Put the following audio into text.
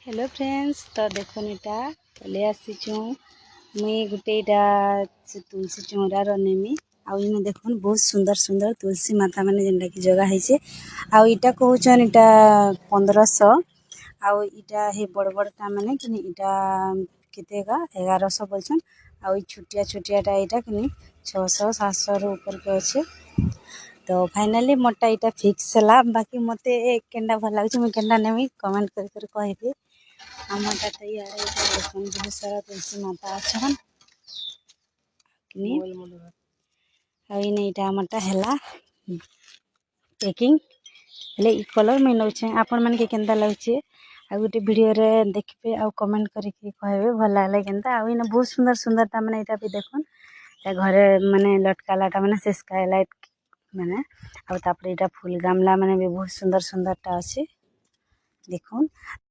Hello friends, तो देखो इटा ले आसीचु मुई गोटे इटा तुलसी चौरा रनेमी आउ इन देखो बहुत सुंदर सुंदर तुलसी माता माने जेनटा की जगह है आउ इटा कहउचन इटा 1500 आउ इटा हे बड़ बड़टा माने कि इटा केतेगा 1100 बोलछन आउ छुटिया छुटियाटा इटा कि 600 700 रो ऊपर के अच्छे। तो फाइनली मोटा इटा फिक्स है बाकी मते केंडा भल लगे मुझे केंडा नेमी कमेंट कर कहबे। आमटा तो यार देखो बहुत सारा तुलसी माता अच्छा कि इटा आमटा है पैकिंग हेले ई कलर मुझे नौचे आपण मन के केंदा लगुचे आ गोटे वीडियो रे देखबे आ कमेंट करके कहबे भल लागले केंदा आ इन बहुत सुंदर सुंदरटा माने इटा भी देखन घरे माने लटकालाटा माने से स्काईलाइट माने आ तापर इटा फूल गमला माने भी बहुत सुंदर सुंदरटा अछि देखुन।